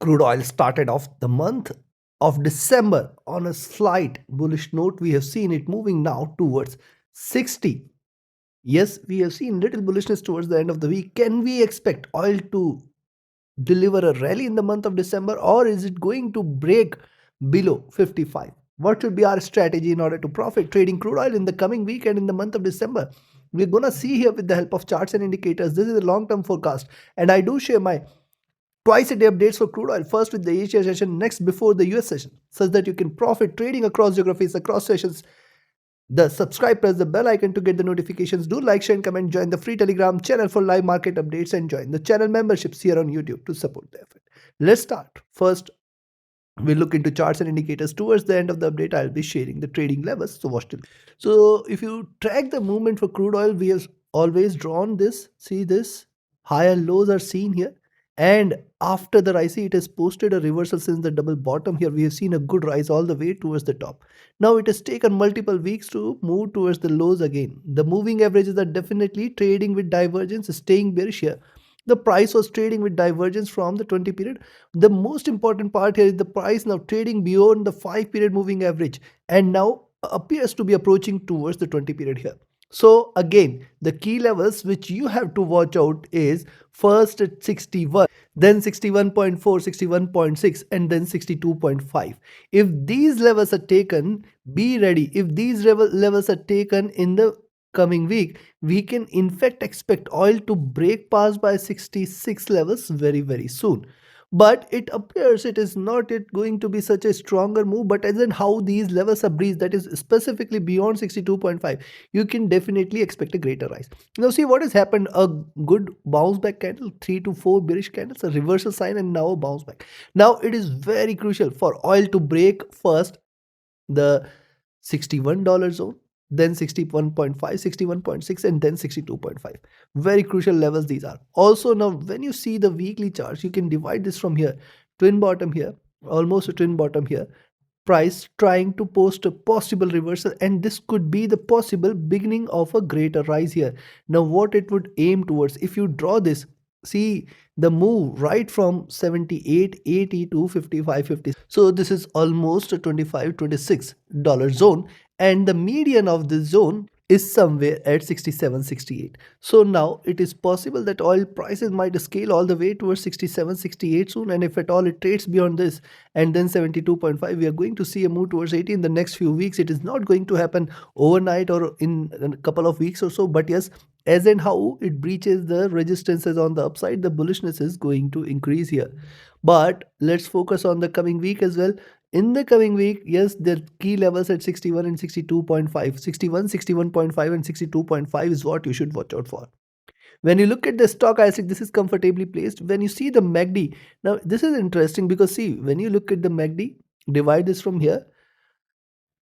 Crude oil started off the month of December on a slight bullish note. We have seen it moving now towards 60. Yes, we have seen little bullishness towards the end of the week. Can we expect oil to deliver a rally in the month of December, or is it going to break below 55? What should be our strategy in order to profit trading crude oil in the coming week and in the month of December? We're going to see here with the help of charts and indicators. This is a long term forecast, and I do share my twice a day updates for crude oil, first with the Asia session, next before the US session, such that you can profit trading across geographies, across sessions. The subscribe, press the bell icon to get the notifications. Do like, share, and comment. Join the free Telegram channel for live market updates and join the channel memberships here on YouTube to support the effort. Let's start. First, we look into charts and indicators. Towards the end of the update, I'll be sharing the trading levels. So watch till. So if you track the movement for crude oil, we have always drawn this. See this? High and lows are seen here. And after the rise, it has posted a reversal since the double bottom here. We have seen a good rise all the way towards the top. Now it has taken multiple weeks to move towards the lows again. The moving averages are definitely trading with divergence, staying bearish here. The price was trading with divergence from the 20 period. The most important part here is the price now trading beyond the 5 period moving average and now appears to be approaching towards the 20 period here. So again, the key levels which you have to watch out is first at 61, then 61.4, 61.6, and then 62.5. If these levels are taken, be ready. If these levels are taken in the coming week, we can in fact expect oil to break past by 66 levels very soon. But it appears it is not yet going to be such a stronger move, but as in how these levels are breached, that is specifically beyond 62.5, you can definitely expect a greater rise. Now see what has happened. A good bounce back candle, 3 to 4 bearish candles, a reversal sign, and now a bounce back. Now it is very crucial for oil to break first the $61 zone, then 61.5, 61.6, and then 62.5. Very crucial levels these are. Also now when you see the weekly charts, you can divide this from here. Twin bottom here, almost a twin bottom here. Price trying to post a possible reversal, and this could be the possible beginning of a greater rise here. Now what it would aim towards, if you draw this, see the move right from 78.80 to 55.50. So this is almost a $25-26 zone, and the median of this zone is somewhere at 67.68. So now it is possible that oil prices might scale all the way towards 67.68 soon, and if at all it trades beyond this and then 72.5, we are going to see a move towards 80 in the next few weeks. It is not going to happen overnight or in a couple of weeks or so, but yes, as and how it breaches the resistances on the upside, the bullishness is going to increase here. But let's focus on the coming week as well. In the coming week, yes, the key levels at 61 and 62.5, 61, 61.5, and 62.5 is what you should watch out for. When you look at the stochastic, this is comfortably placed. When you see the MACD, now this is interesting because see, when you look at the MACD, divide this from here,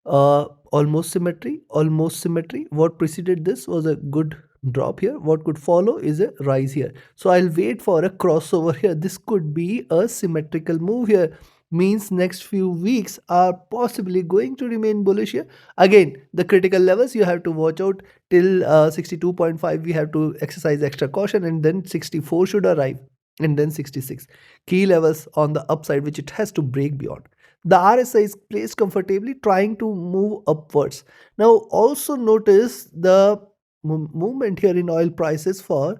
almost symmetry, almost symmetry. What preceded this was a good drop here. What could follow is a rise here. So I'll wait for a crossover here. This could be a symmetrical move here. Means next few weeks are possibly going to remain bullish here. Again, the critical levels you have to watch out till 62.5. We have to exercise extra caution, and then 64 should arrive, and then 66. Key levels on the upside which it has to break beyond. The RSI is placed comfortably, trying to move upwards. Now also notice the movement here in oil prices for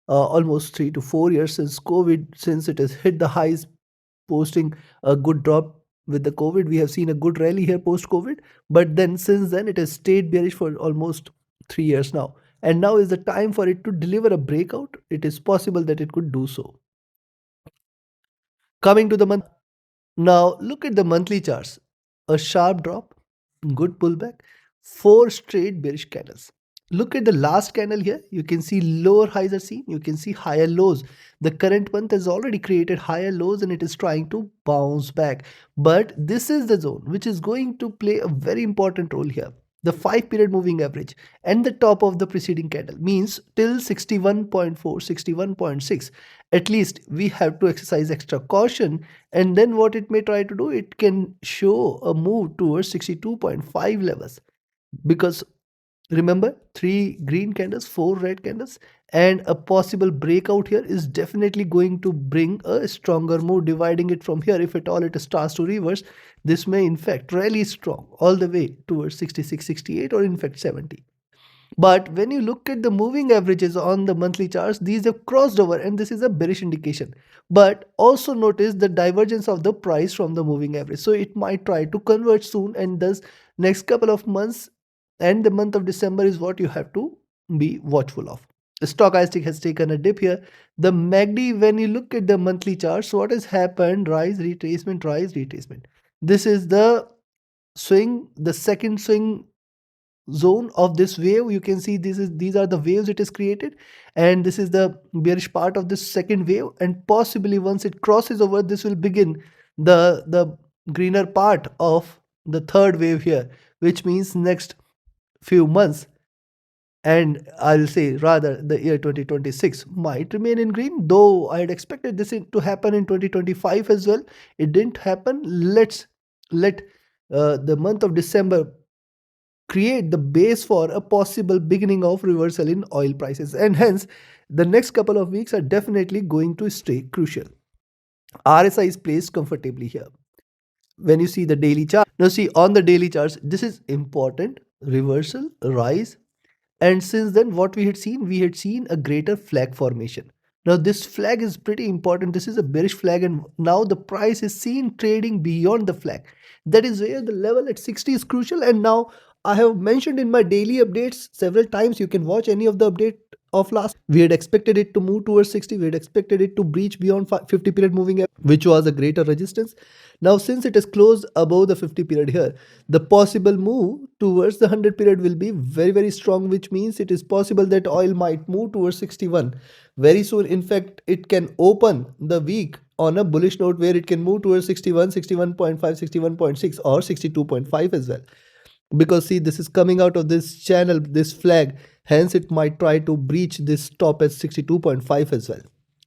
almost 3 to 4 years since COVID, since it has hit the highs, posting a good drop with the COVID. We have seen a good rally here post COVID, but then since then it has stayed bearish for almost 3 years now. And now is the time for it to deliver a breakout. It is possible that it could do so. Coming to the month. Now look at the monthly charts. A sharp drop, good pullback, 4 straight bearish candles. Look at the last candle here. You can see lower highs are seen. You can see higher lows. The current month has already created higher lows and it is trying to bounce back. But this is the zone which is going to play a very important role here. The 5 period moving average and the top of the preceding candle means till 61.4, 61.6. At least we have to exercise extra caution, and then what it may try to do, it can show a move towards 62.5 levels, because Remember, three green candles, four red candles, and a possible breakout here is definitely going to bring a stronger move. Dividing it from here, if at all it starts to reverse, this may in fact rally strong all the way towards 66, 68, or in fact 70. But when you look at the moving averages on the monthly charts, these have crossed over and this is a bearish indication. But also notice the divergence of the price from the moving average. So it might try to converge soon, and thus next couple of months and the month of December is what you have to be watchful of. The stochastic has taken a dip here. The MACD, when you look at the monthly charts, what has happened? Rise, retracement, rise, retracement. This is the swing, the second swing zone of this wave. You can see these are the waves it is created, and this is the bearish part of this second wave, and possibly once it crosses over, this will begin the greener part of the third wave here, which means next few months, and I'll say rather the year 2026 might remain in green, though I had expected this to happen in 2025 as well. It didn't happen. Let's let the month of December create the base for a possible beginning of reversal in oil prices, and hence the next couple of weeks are definitely going to stay crucial. RSI is placed comfortably here. When you see the daily chart, now see on the daily charts, this is important: reversal, rise, and since then, what we had seen a greater flag formation. Now, this flag is pretty important. This is a bearish flag, and now the price is seen trading beyond the flag. That is where the level at 60 is crucial. And now, I have mentioned in my daily updates several times. You can watch any of the update of last. We had expected it to move towards 60. We had expected it to breach beyond 50 period moving average, which was a greater resistance. Now, since it is closed above the 50 period here, the possible move towards the 100 period will be very, very strong, which means it is possible that oil might move towards 61 very soon. In fact, it can open the week on a bullish note where it can move towards 61, 61.5, 61.6, or 62.5 as well, because see, this is coming out of this channel, this flag, hence it might try to breach this top at 62.5 as well.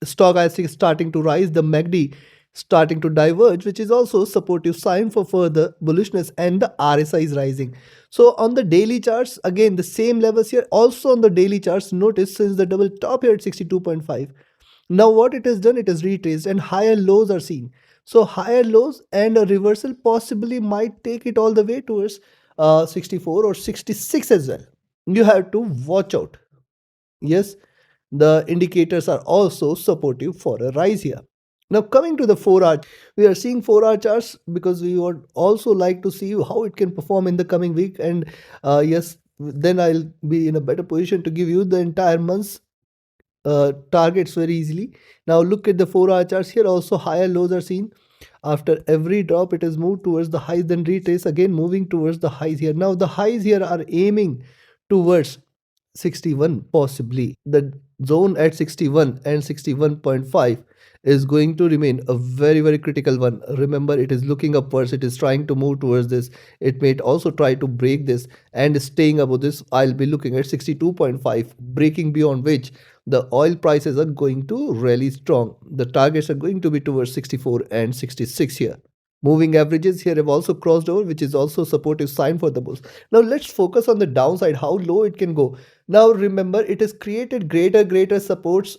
Stochastic is starting to rise, the MACD starting to diverge, which is also a supportive sign for further bullishness, and the RSI is rising. So on the daily charts, again the same levels here. Also on the daily charts, notice since the double top here at 62.5, now what it has done, it has retraced and higher lows are seen. So higher lows and a reversal possibly might take it all the way towards 64 or 66 as well. You have to watch out. Yes, the indicators are also supportive for a rise here. Now coming to the 4-hour, we are seeing 4-hour charts because we would also like to see how it can perform in the coming week, and yes, then I'll be in a better position to give you the entire month's targets very easily. Now look at the 4-hour charts here. Also higher lows are seen. After every drop, it has moved towards the highs, then retrace again, moving towards the highs here. Now the highs here are aiming towards 61, possibly the zone at 61 and 61.5 is going to remain a very, very critical one. Remember, it is looking upwards, it is trying to move towards this. It may also try to break this, and staying above this, I'll be looking at 62.5, breaking beyond which the oil prices are going to rally strong. The targets are going to be towards 64 and 66 here. Moving averages here have also crossed over, which is also a supportive sign for the bulls. Now let's focus on the downside, how low it can go. Now remember, it has created greater supports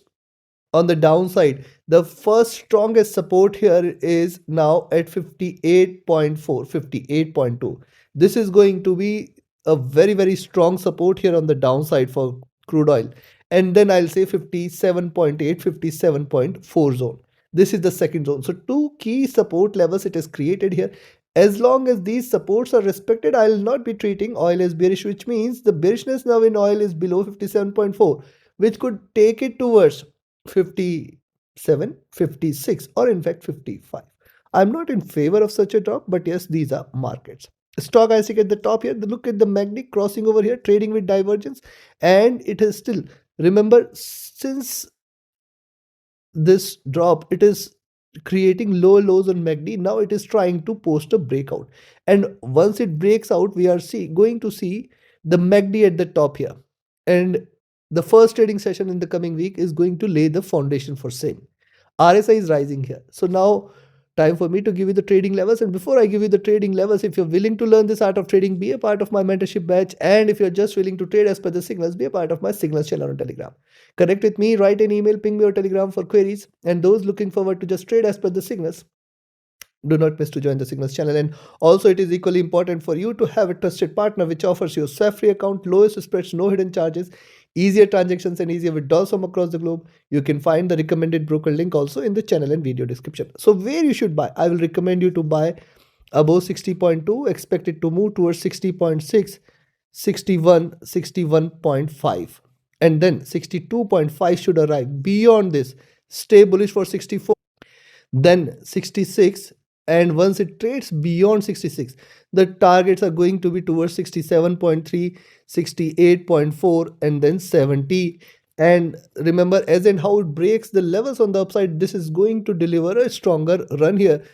on the downside. The first strongest support here is now at 58.4, 58.2. This is going to be a very, very strong support here on the downside for crude oil. And then I'll say 57.8, 57.4 zone. This is the second zone. So two key support levels it has created here. As long as these supports are respected, I'll not be treating oil as bearish, which means the bearishness now in oil is below 57.4, which could take it towards 57, 56, or in fact 55. I'm not in favor of such a drop, but yes, these are markets. Stochastic at the top here, look at the MACD crossing over here, trading with divergence, and it is still, remember, since this drop, it is creating lower lows on MACD. Now it is trying to post a breakout, and once it breaks out, we are going to see the MACD at the top here, and the first trading session in the coming week is going to lay the foundation for same. RSI is rising here. So now time for me to give you the trading levels. And before I give you the trading levels, if you're willing to learn this art of trading, be a part of my mentorship batch. And if you're just willing to trade as per the signals, be a part of my signals channel on Telegram. Connect with me, write an email, ping me or Telegram for queries. And those looking forward to just trade as per the signals, do not miss to join the signals channel. And also, it is equally important for you to have a trusted partner which offers you a swap free account, lowest spreads, no hidden charges, easier transactions, and easier withdrawals from across the globe. You can find the recommended broker link also in the channel and video description. So where you should buy, I will recommend you to buy above 60.2, expected to move towards 60.6, 61, 61.5, and then 62.5 should arrive. Beyond this, stay bullish for 64, then 66, and once it trades beyond 66, the targets are going to be towards 67.3, 68.4, and then 70. And remember, as and how it breaks the levels on the upside, this is going to deliver a stronger run here.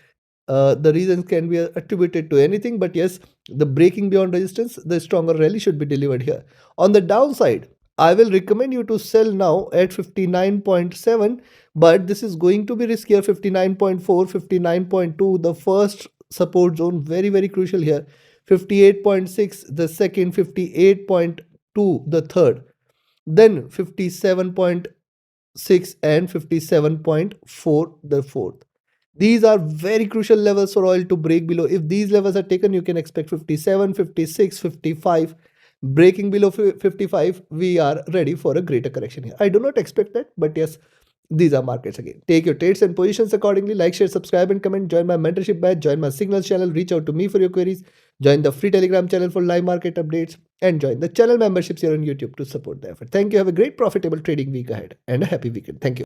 The reasons can be attributed to anything, but yes, the breaking beyond resistance, the stronger rally should be delivered here. On the downside, I will recommend you to sell now at 59.7, but this is going to be riskier. 59.4, 59.2, the first support zone, very, very crucial here. 58.6, the second, 58.2, the third, then 57.6 and 57.4, the fourth. These are very crucial levels for oil to break below. If these levels are taken, you can expect 57, 56, 55. Breaking below 55, we are ready for a greater correction here. I do not expect that, but yes, these are markets again. Take your trades and positions accordingly. Like, share, subscribe, and comment. Join my mentorship batch. Join my signals channel. Reach out to me for your queries. Join the free Telegram channel for live market updates. And join the channel memberships here on YouTube to support the effort. Thank you. Have a great profitable trading week ahead and a happy weekend. Thank you.